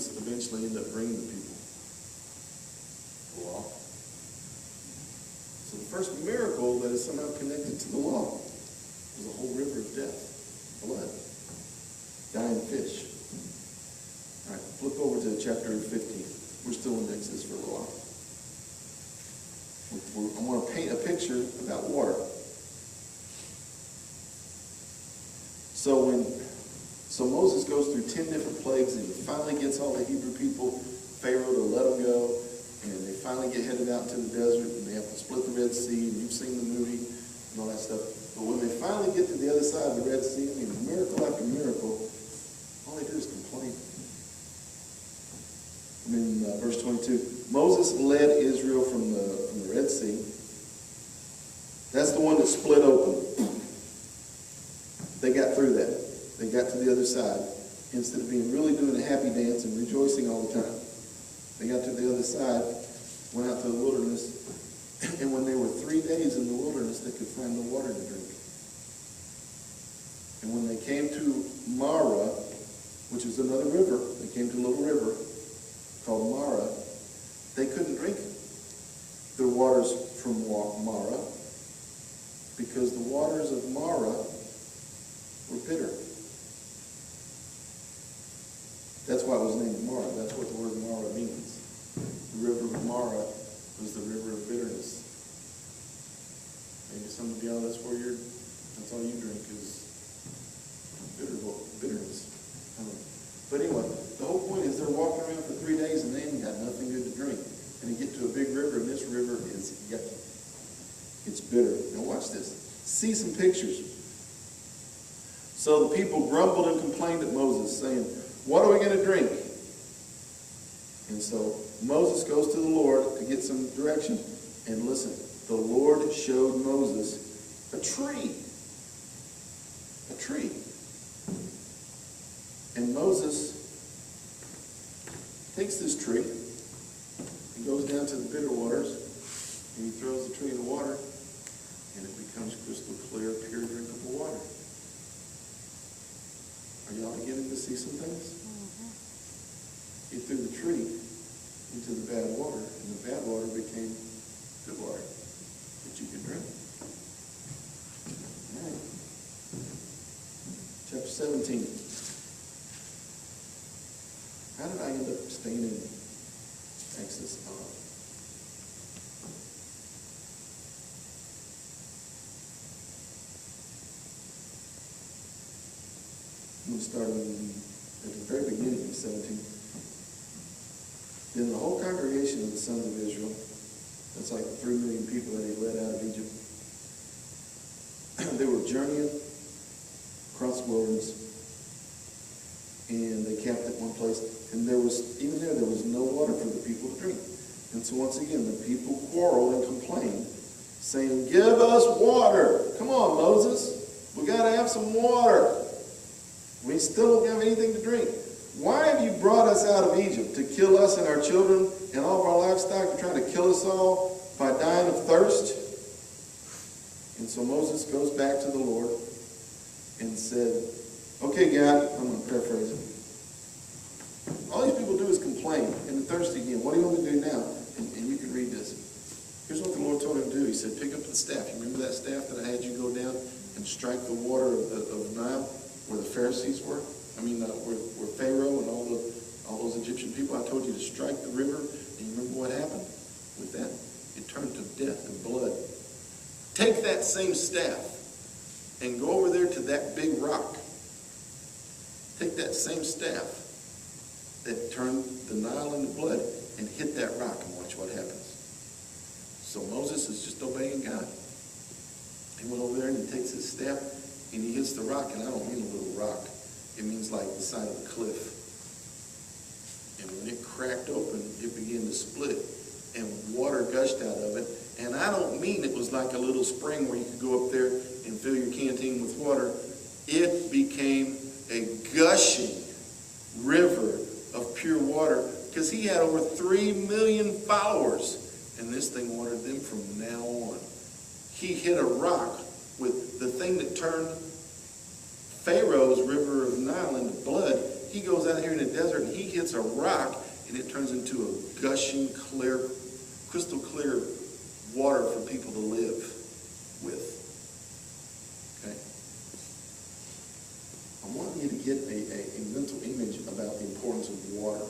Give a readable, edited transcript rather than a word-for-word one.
Moses eventually end up bringing the people? The law. So the first miracle that is somehow connected to the law was a whole river of death, blood, dying fish. All right, flip over to chapter 15. We're still in Exodus for a little while. I want to paint a picture about water. So Moses goes through 10 different plagues, and he finally gets all the Hebrew people, Pharaoh, to let them go, and they finally get headed out to the desert, and they have to split the Red Sea, and you've seen the movie and all that stuff. But when they finally get to the other side of the Red Sea, I mean, miracle after miracle, all they do is complain. Verse 22, Moses led Israel from the Red Sea. That's the one that split open. They got through that. They got to the other side. Instead of being really doing a happy dance and rejoicing all the time, they got to the other side, went out to the wilderness, and when they were 3 days in the wilderness, they could find no water to drink. And when they came to Mara, which is another river, they came to a little river called Mara, they couldn't drink the waters from Mara because the waters of Mara were bitter. That's why it was named Mara. That's what the word Mara means. The river of Mara was the river of bitterness. Maybe some of y'all, that's all you drink is bitterness. But anyway, the whole point is they're walking around for 3 days and they ain't got nothing good to drink. And they get to a big river, and this river is yucky. It's bitter. Now watch this. See some pictures. So the people grumbled and complained at Moses, saying, "What are we going to drink?" And so Moses goes to the Lord to get some direction. And listen, the Lord showed Moses a tree. A tree. And Moses takes this tree and goes down to the bitter waters, and he throws the tree in the water, and it becomes crystal clear, pure, drinkable water. Are y'all beginning to see some things? He threw the tree into the bad water, and the bad water became good water that you can drink. All right. Chapter 17. How did I end up staying in Exodus? I'm going to start at the very beginning of 17. Then the whole congregation of the sons of Israel, that's like 3 million people that he led out of Egypt, they were journeying across the wilderness, and they camped at one place, and there was no water for the people to drink. And so once again, the people quarreled and complained, saying, "Give us water. Come on, Moses. We got to have some water. We still don't have anything to drink. Why have you brought us out of Egypt? To kill us and our children and all of our livestock? You're trying to kill us all by dying of thirst?" And so Moses goes back to the Lord and said, "Okay, God," I'm going to paraphrase it. "All these people do is complain and they're thirsty again. What do you want me to do now?" And you can read this. Here's what the Lord told him to do. He said, "Pick up the staff." You remember that staff that I had you go down and strike the water of Nile where the Pharisees were? Where Pharaoh and all those Egyptian people. I told you to strike the river, and you remember what happened with that? It turned to death and blood. Take that same staff and go over there to that big rock. Take that same staff that turned the Nile into blood and hit that rock and watch what happens. So Moses is just obeying God. He went over there and he takes his staff and he hits the rock, and I don't mean a little rock. It means like the side of a cliff. And when it cracked open, it began to split, and water gushed out of it. And I don't mean it was like a little spring where you could go up there and fill your canteen with water. It became a gushing river of pure water, because he had over 3 million followers, and this thing watered them from now on. He hit a rock with the thing that turned Pharaoh's river of Nile into blood. he goes out here in the desert and he hits a rock and it turns into a gushing, clear, crystal clear water for people to live with. Okay? I want you to get a mental image about the importance of water.